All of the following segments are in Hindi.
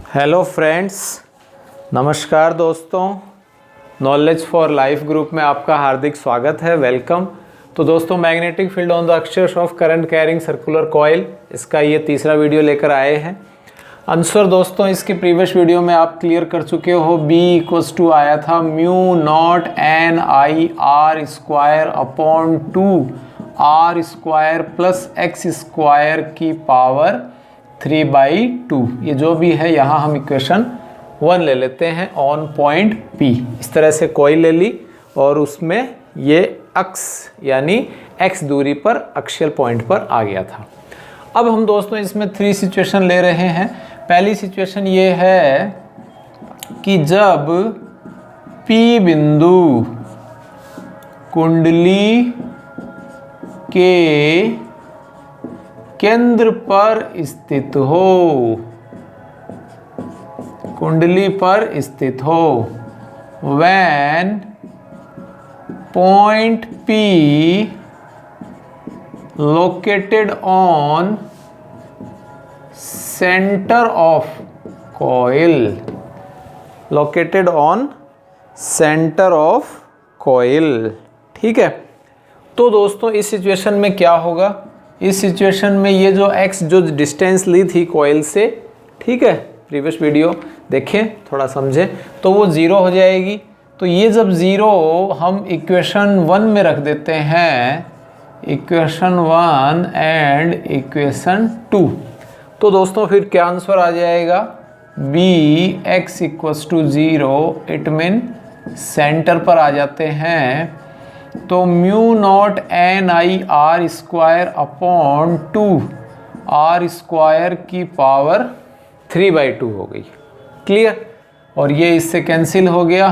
हेलो फ्रेंड्स, नमस्कार दोस्तों। नॉलेज फॉर लाइफ ग्रुप में आपका हार्दिक स्वागत है, वेलकम। तो दोस्तों, magnetic field on the axis of current carrying circular coil, इसका ये तीसरा वीडियो लेकर आए हैं। आंसर दोस्तों इसकी प्रीवियस वीडियो में आप क्लियर कर चुके हो। B इक्वल्स टू आया था mu naught N I R square upon 2 R square plus x square की पावर 3/2। ये जो भी है यहाँ हम इक्वेशन 1 ले लेते हैं ऑन पॉइंट P। इस तरह से कॉइल ले ली और उसमें ये अक्स यानी x दूरी पर एक्सियल पॉइंट पर आ गया था। अब हम दोस्तों इसमें 3 सिचुएशन ले रहे हैं। पहली सिचुएशन ये है कि जब P बिंदु कुंडली के केंद्र पर स्थित हो, कुंडली पर स्थित हो, when point P located on center of coil, located on center of coil। ठीक है, तो दोस्तों इस सिचुएशन में क्या होगा? इस सिचुएशन में ये जो x जो डिस्टेंस ली थी कॉइल से, ठीक है, प्रीवियस वीडियो देखें थोड़ा समझें, तो वो 0 हो जाएगी। तो ये जब 0 हम इक्वेशन 1 में रख देते हैं, इक्वेशन 1 एंड इक्वेशन 2, तो दोस्तों फिर क्या आंसर आ जाएगा? b x equals to 0, it mean centre पर आ जाते हैं। तो mu naught N I R square upon 2 R square की पावर 3/2 हो गई। क्लियर? और ये इससे कैंसिल हो गया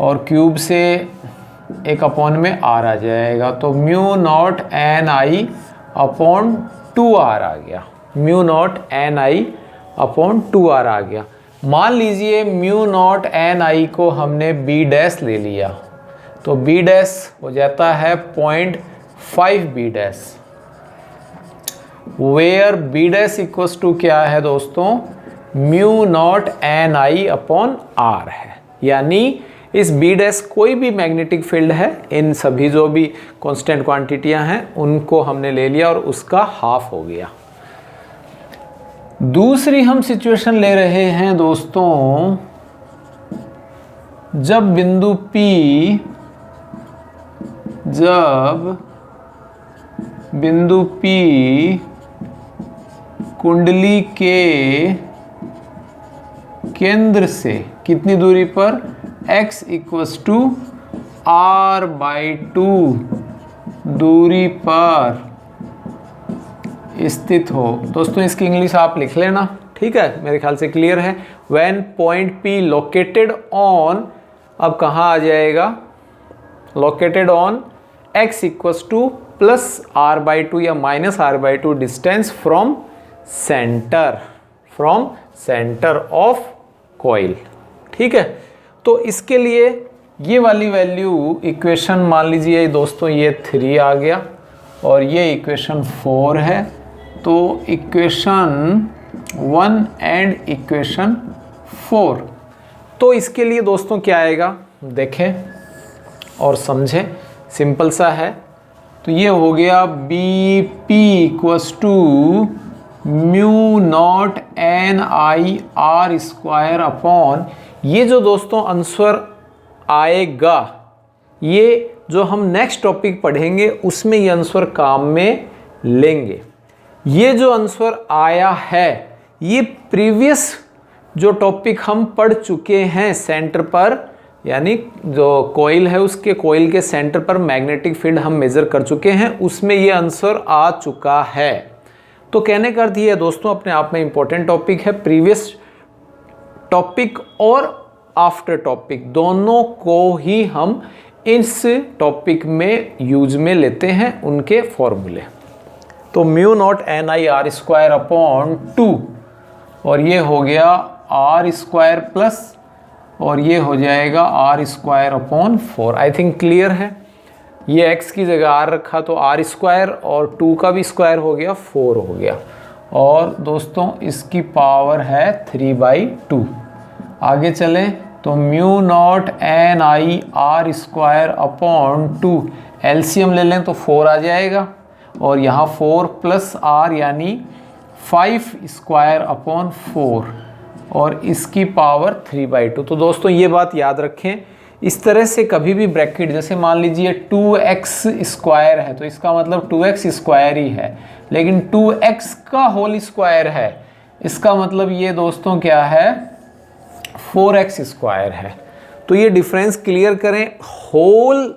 और क्यूब से एक अपॉन में आर आ जाएगा। तो mu naught N I upon 2r आ गया। Mu naught N I upon 2r आ गया। मान लीजिए म्यू नॉट एन आई को हमने b डैश ले लिया, तो b डैश हो जाता है 0.5 b dash, where b dash equals to क्या है दोस्तों? Mu naught N I upon R है। यानी इस b डैश कोई भी मैग्नेटिक फील्ड है, इन सभी जो भी कांस्टेंट क्वांटिटियां हैं उनको हमने ले लिया और उसका हाफ हो गया। दूसरी हम सिचुएशन ले रहे हैं दोस्तों, जब बिंदु P, जब बिंदु P कुंडली के केंद्र से कितनी दूरी पर? x इक्वल्स टू r/2 दूरी पर स्थित हो। दोस्तों इसकी इंग्लिश आप लिख लेना, ठीक है, मेरे ख्याल से क्लियर है। When point P located on, अब कहाँ आ जाएगा? Located on x equals two plus r/2 या minus r/2 distance from centre, from centre of coil. ठीक है, तो इसके लिए ये वाली वैल्यू इक्वेशन मान लीजिए दोस्तों ये 3 आ गया और ये इक्वेशन 4 है। तो इक्वेशन 1 एंड इक्वेशन 4, तो इसके लिए दोस्तों क्या आएगा देखें और समझें, सिंपल सा है। तो ये हो गया BP equals to mu naught N I R square upon, ये जो दोस्तों आंसर आएगा, ये जो हम नेक्स्ट टॉपिक पढ़ेंगे उसमें ये आंसर काम में लेंगे। ये जो आंसर आया है ये प्रीवियस जो टॉपिक हम पढ़ चुके हैं सेंटर पर, यानी जो कॉइल है उसके कॉइल के सेंटर पर मैग्नेटिक फील्ड हम मेजर कर चुके हैं, उसमें ये आंसर आ चुका है। तो कहने का अर्थ ये है दोस्तों, अपने आप में इंपॉर्टेंट टॉपिक है। प्रीवियस टॉपिक और आफ्टर टॉपिक दोनों को ही हम इस टॉपिक में यूज में लेते हैं, उनके फॉर्मूले। तो mu naught N I R square upon 2 और ये हो गया आर स्क्वायर प्लस और ये हो जाएगा r square upon 4। I think clear है। ये x की जगह r रखा तो r स्क्वायर और 2 का भी स्क्वायर हो गया 4 हो गया। और दोस्तों इसकी पावर है 3/2। आगे चलें तो mu naught N I R square upon 2, LCM ले लें तो 4 आ जाएगा, और यहाँ 4 प्लस आर यानी 5 स्क्वायर अपॉन 4, और इसकी पावर 3/2। तो दोस्तों ये बात याद रखें, इस तरह से कभी भी ब्रैकेट, जैसे मान लीजिए 2x स्क्वायर है तो इसका मतलब 2x स्क्वायर ही है, लेकिन 2x का होल स्क्वायर है, इसका मतलब ये दोस्तों क्या है, 4x स्क्वायर है। तो ये डिफरेंस क्लियर करें। होल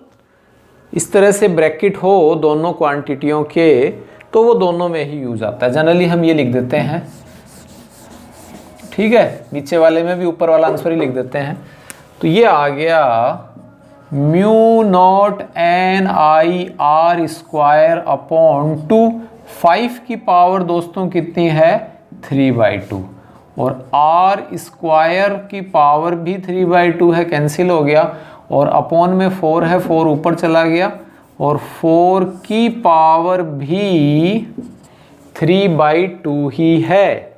इस तरह से ब्रैकेट हो दोनों क्वांटिटियों के तो वो दोनों में ही यूज आता है। जनरली हम ये लिख देते हैं, ठीक है, नीचे वाले में भी ऊपर वाला आंसर ही लिख देते हैं। तो ये आ गया mu naught N I R square upon 2, 5 की पावर दोस्तों कितनी है, 3/2, और आर स्क्वायर की पावर भी 3/2 है, कैंसिल हो गया, और अपॉन में 4 है, 4 ऊपर चला गया, और 4 की पावर भी 3/2 ही है।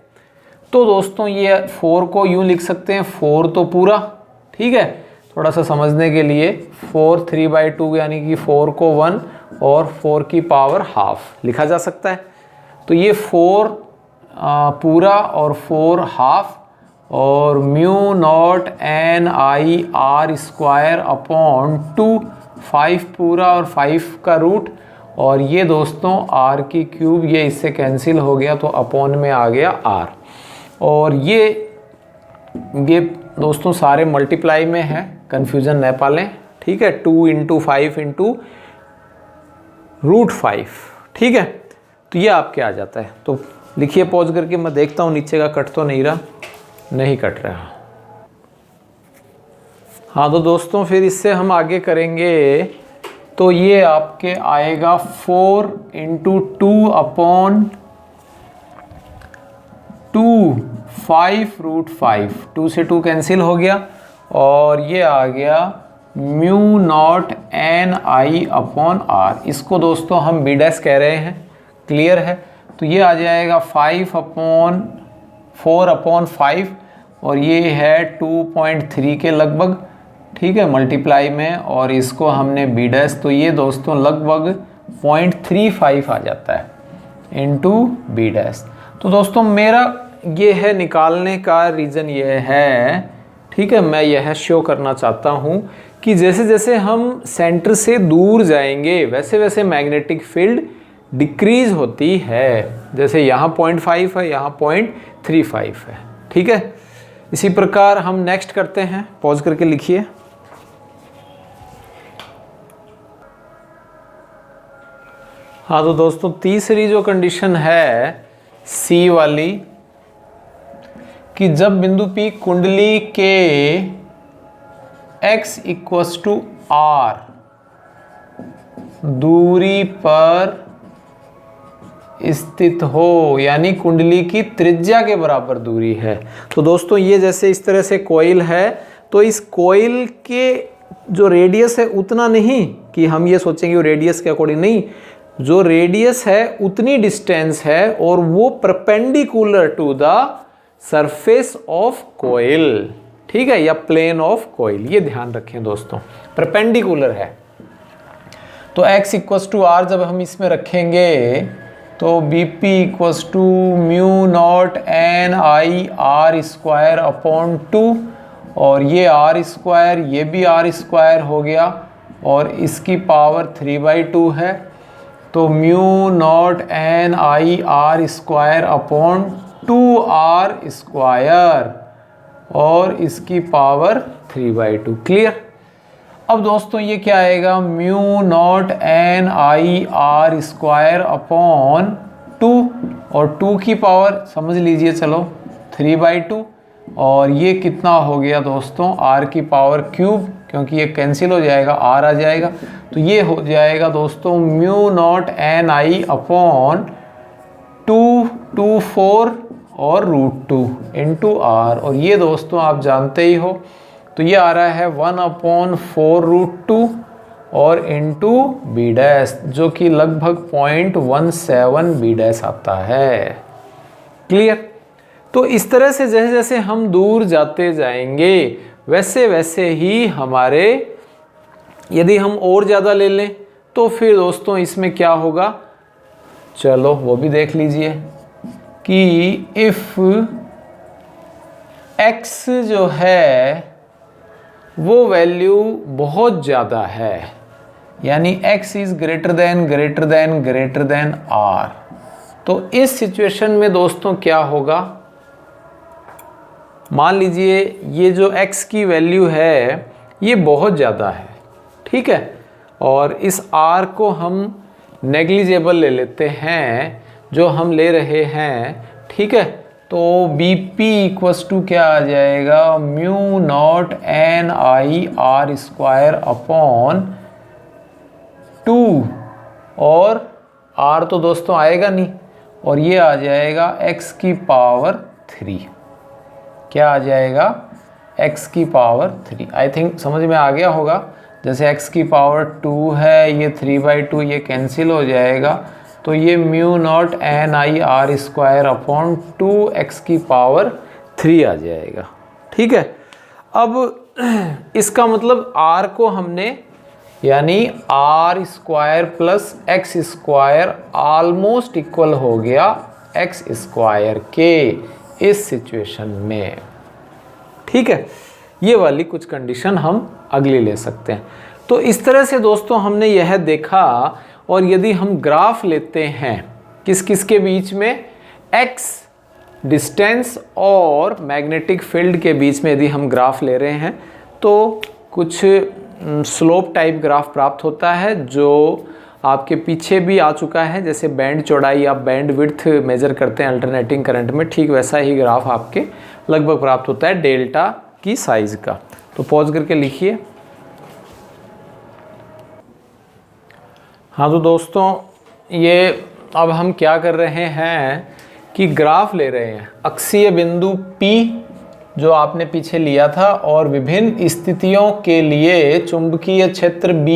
तो दोस्तों ये 4 को यूं लिख सकते हैं, 4 तो पूरा, ठीक है, थोड़ा सा समझने के लिए 4 3/2 यानी कि 4 को 1 और 4 की पावर हाफ लिखा जा सकता है। तो ये 4 पूरा और 4 हाफ, और mu naught N I R square upon 2, 5 पूरा और 5 का रूट, और ये दोस्तों आर की क्यूब, ये इससे कैंसिल हो गया तो अपॉन में आ गया आर, और ये दोस्तों सारे मल्टीप्लाई में है, कंफ्यूजन न पालें, ठीक है, 2 × 5 × √5, ठीक है। तो ये आपके आ जाता है। तो लिखिए पॉज करके, मैं देखता हूँ नीचे का कट तो नहीं रहा, नहीं कट रहा। हाँ तो दोस्तों फिर इससे हम आगे करेंगे, तो ये आपके आएगा 4 × 2 अपॉन 2, 5√5, 2 से 2 कैंसिल हो गया, और ये आ गया mu naught N I upon R, इसको दोस्तों हम बी डैश कह रहे हैं, क्लियर है। तो ये आ जाएगा 4/5, और ये है 2.3 के लगभग, ठीक है, मल्टीप्लाई में, और इसको हमने बी डैश, तो ये दोस्तों लगभग 0.35 आ जाता है इंटू बी डैश। तो दोस्तों मेरा ये है निकालने का रीज़न ये है, ठीक है, मैं यह शो करना चाहता हूँ कि जैसे जैसे हम सेंटर से दूर जाएंगे वैसे वैसे मैग्नेटिक फील्ड डिक्रीज होती है। जैसे यहाँ 0.5 है, यहाँ 0.35 है, ठीक है। इसी प्रकार हम नेक्स्ट करते हैं, पॉज करके लिखिए। हाँ तो दोस्तों तीसरी जो कंडीशन है सी वाली, कि जब बिंदु P कुंडली के x = r दूरी पर स्थित हो, यानी कुंडली की त्रिज्या के बराबर दूरी है। तो दोस्तों ये जैसे इस तरह से कॉइल है, तो इस कॉइल के जो रेडियस है उतना नहीं कि हम ये सोचेंगे वो रेडियस के अकॉर्डिंग, नहीं, जो रेडियस है उतनी डिस्टेंस है, और वो perpendicular to the surface of coil, ठीक है, या प्लेन ऑफ कॉइल, ये ध्यान रखें दोस्तों, परपेंडिकुलर है। तो x = r जब हम इसमें रखेंगे तो BP = mu naught N I R square upon 2, और ये r स्क्वायर, ये भी r स्क्वायर हो गया, और इसकी पावर 3/2 है। तो mu naught N I R square upon 2r square, और इसकी पावर 3/2, क्लियर। अब दोस्तों ये क्या आएगा, mu naught N I R square upon 2, और 2 की पावर समझ लीजिए चलो 3/2, और ये कितना हो गया दोस्तों, r की पावर क्यूब, क्योंकि ये कैंसिल हो जाएगा, r आ जाएगा, तो ये हो जाएगा दोस्तों mu naught N I upon 2 और √2 इंटू r, और ये दोस्तों आप जानते ही हो, तो ये आ रहा है 1/4√2 और इंटू बी डैश, जो कि लगभग 0.17 बी डैश आता है। क्लियर। तो इस तरह से जैसे जैसे हम दूर जाते जाएंगे वैसे वैसे ही हमारे, यदि हम और ज़्यादा ले लें तो फिर दोस्तों इसमें क्या होगा, चलो वो भी देख लीजिए कि इफ़ x जो है वो वैल्यू बहुत ज़्यादा है, यानी x is greater than r, तो इस सिचुएशन में दोस्तों क्या होगा, मान लीजिए ये जो x की वैल्यू है ये बहुत ज़्यादा है, ठीक है, और इस r को हम नेग्लिजिबल ले लेते हैं जो हम ले रहे हैं, ठीक है। तो BP इक्वस टू क्या आ जाएगा, mu naught N I R square upon 2, और r तो दोस्तों आएगा नहीं, और ये आ जाएगा x की पावर 3, क्या आ जाएगा, x की पावर 3। आई थिंक समझ में आ गया होगा, जैसे x की पावर 2 है, ये 3/2 ये कैंसिल हो जाएगा, तो ये mu naught N I R square upon 2x की पावर 3 आ जाएगा, ठीक है। अब इसका मतलब r को हमने, यानी r square plus x square almost equal हो गया x स्क्वायर के इस सिचुएशन में, ठीक है। ये वाली कुछ कंडीशन हम अगली ले सकते हैं। तो इस तरह से दोस्तों हमने यह देखा, और यदि हम ग्राफ लेते हैं किस किस के बीच में, x डिस्टेंस और मैग्नेटिक फील्ड के बीच में यदि हम ग्राफ ले रहे हैं तो कुछ स्लोप टाइप ग्राफ प्राप्त होता है, जो आपके पीछे भी आ चुका है, जैसे बैंड चौड़ाई आप बैंड विड्थ मेजर करते हैं अल्टरनेटिंग करंट में, ठीक वैसा ही ग्राफ आपके लगभग प्राप्त होता है डेल्टा की साइज का। तो पॉज करके लिखिए। हाँ तो दोस्तों ये अब हम क्या कर रहे हैं कि ग्राफ ले रहे हैं अक्षीय बिंदु P जो आपने पीछे लिया था, और विभिन्न स्थितियों के लिए चुंबकीय क्षेत्र B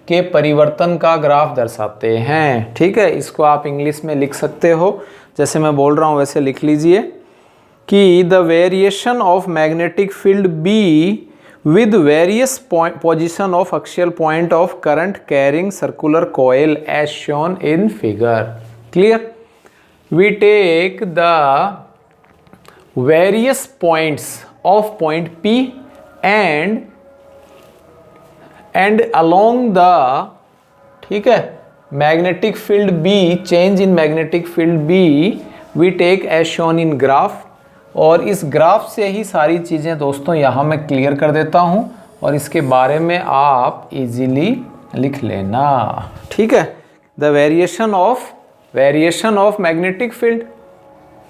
के परिवर्तन का ग्राफ दर्शाते हैं, ठीक है। इसको आप इंग्लिश में लिख सकते हो, जैसे मैं बोल रहा हूँ वैसे लिख लीजिए कि the variation of magnetic field B with various position of axial point of current carrying circular coil as shown in figure. Clear? We take the various points of point P and along the, ठीक है, magnetic field B, change in magnetic field B we take as shown in graph, और इस ग्राफ से ही सारी चीज़ें दोस्तों यहाँ मैं क्लियर कर देता हूँ, और इसके बारे में आप इजीली लिख लेना, ठीक है। The variation of magnetic field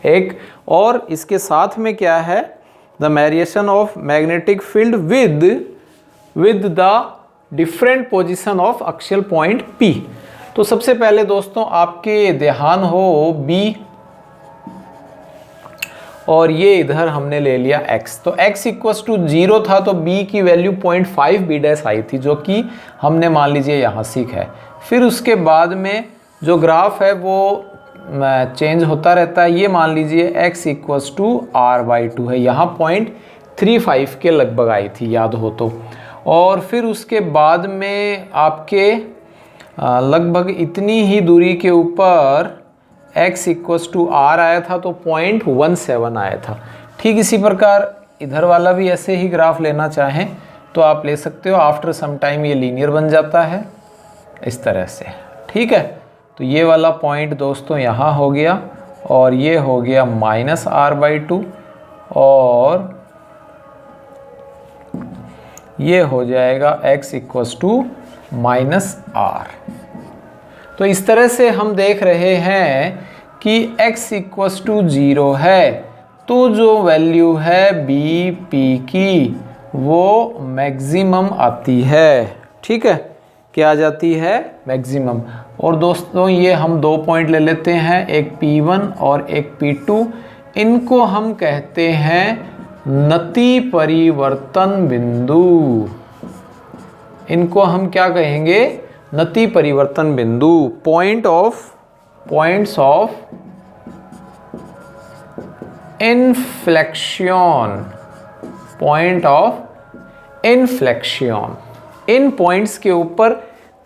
एक, और इसके साथ में क्या है, the variation of magnetic field with the different position of axial point P। तो सबसे पहले दोस्तों आपके ध्यान हो B, और ये इधर हमने ले लिया x, तो x इक्वस टू 0 था तो b की वैल्यू 0.5 b डैश आई थी, जो कि हमने मान लीजिए यहाँ सीखा है। फिर उसके बाद में जो ग्राफ है वो चेंज होता रहता है, ये मान लीजिए x इक्वस टू r/2 है, यहाँ 0.35 के लगभग आई थी याद हो तो, और फिर उसके बाद में आपके लगभग इतनी ही दूरी के ऊपर x इक्वस टू r आया था तो 0.17 आया था। ठीक इसी प्रकार इधर वाला भी ऐसे ही ग्राफ लेना चाहें तो आप ले सकते हो, आफ्टर सम टाइम ये लीनियर बन जाता है इस तरह से, ठीक है। तो ये वाला पॉइंट दोस्तों यहाँ हो गया, और ये हो गया -r/2, और ये हो जाएगा x इक्वस टू -r। तो इस तरह से हम देख रहे हैं कि x इक्वस टू 0 है तो जो वैल्यू है BP की वो मैक्सिमम आती है, ठीक है, क्या आ जाती है, मैक्सिमम। और दोस्तों ये हम दो पॉइंट ले लेते हैं, एक P1 और एक P2, इनको हम कहते हैं नति परिवर्तन बिंदु। इनको हम क्या कहेंगे, नति परिवर्तन बिंदु, points of inflection, point of inflection. इन पॉइंट्स के ऊपर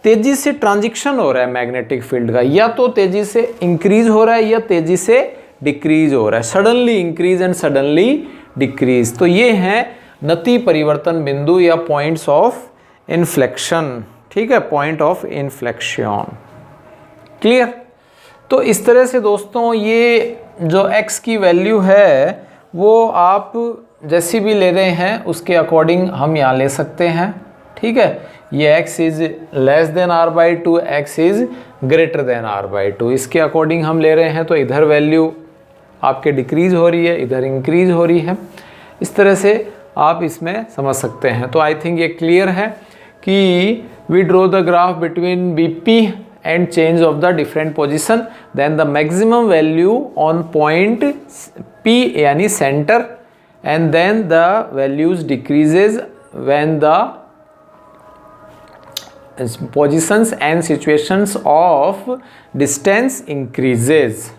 तेजी से ट्रांजिशन हो रहा है मैग्नेटिक फील्ड का, या तो तेजी से इंक्रीज हो रहा है या तेजी से डिक्रीज हो रहा है, suddenly increase and suddenly decrease. तो ये हैं नति परिवर्तन बिंदु या पॉइंट्स ऑफ इन्फ्लेक्शन, ठीक है, पॉइंट ऑफ इन्फ्लेक्शन। क्लियर? तो इस तरह से दोस्तों ये जो x की वैल्यू है वो आप जैसी भी ले रहे हैं उसके अकॉर्डिंग हम यहाँ ले सकते हैं, ठीक है। ये x is less than r/2, x is greater than r/2, इसके अकॉर्डिंग हम ले रहे हैं। तो इधर वैल्यू आपके डिक्रीज हो रही है, इधर इंक्रीज हो रही है। इस तरह से आप इसमें समझ सकते हैं। तो आई थिंक ये क्लियर है कि we draw the graph between BP and change of the different position, then the maximum value on point P यानी center, and then the values decreases when the positions and situations of distance increases,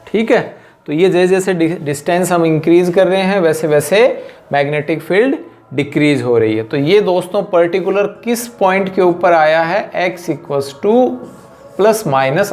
ठीक है। तो ये जैसे जैसे डिस्टेंस हम इंक्रीज कर रहे हैं वैसे वैसे मैग्नेटिक फील्ड डिक्रीज हो रही है। तो ये दोस्तों पर्टिकुलर किस पॉइंट के ऊपर आया है, x ±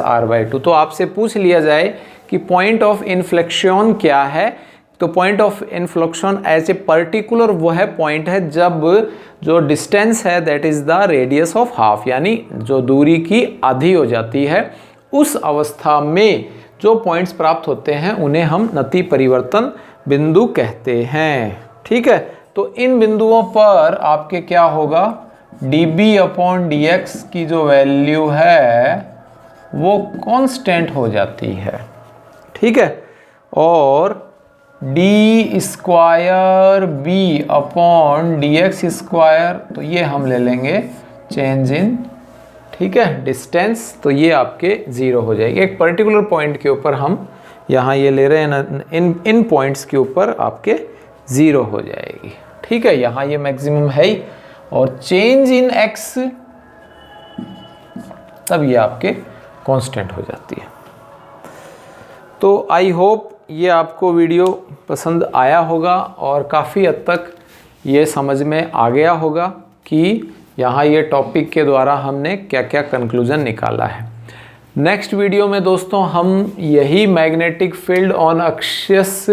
r/2। तो आपसे पूछ लिया जाए कि पॉइंट ऑफ इन्फ्लेक्शन क्या है, तो point of inflection as a particular वो है पॉइंट है जब जो डिस्टेंस है that is the radius of half, यानी जो दूरी की आधी हो जाती है, उस अवस्था में जो पॉइंट्स प्राप्त होते हैं उन्हें हम नति परिवर्तन बिंदु कहते हैं, ठीक है। तो इन बिंदुओं पर आपके क्या होगा, dB/dx की जो वैल्यू है वो कांस्टेंट हो जाती है, ठीक है। और d²B/dx², तो ये हम ले लेंगे चेंज इन, ठीक है, डिस्टेंस। तो ये आपके ज़ीरो हो जाएगी। एक पर्टिकुलर पॉइंट के ऊपर हम यहाँ ये ले रहे हैं ना, इन पॉइंट्स के ऊपर आपके ज़ीरो हो जाएगी, ठीक है। यहाँ ये मैक्सिमम है ही, और चेंज इन x तब ये आपके कांस्टेंट हो जाती है। तो आई होप ये आपको वीडियो पसंद आया होगा और काफ़ी हद तक ये समझ में आ गया होगा कि यहाँ ये टॉपिक के द्वारा हमने क्या क्या कंक्लूजन निकाला है। नेक्स्ट वीडियो में दोस्तों हम यही magnetic field on axis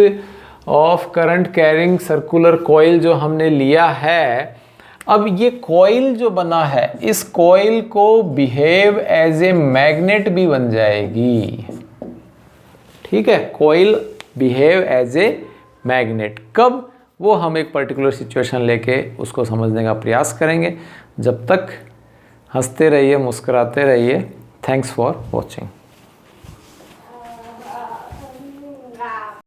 of current carrying circular coil जो हमने लिया है, अब ये कॉइल जो बना है इस कॉइल को बिहेव एज ए मैग्नेट भी बन जाएगी, ठीक है। Coil behave as a magnet कब, वो हम एक पर्टिकुलर सिचुएशन लेके उसको समझने का प्रयास करेंगे। जब तक हंसते रहिए, मुस्कुराते रहिए। Thanks for watching.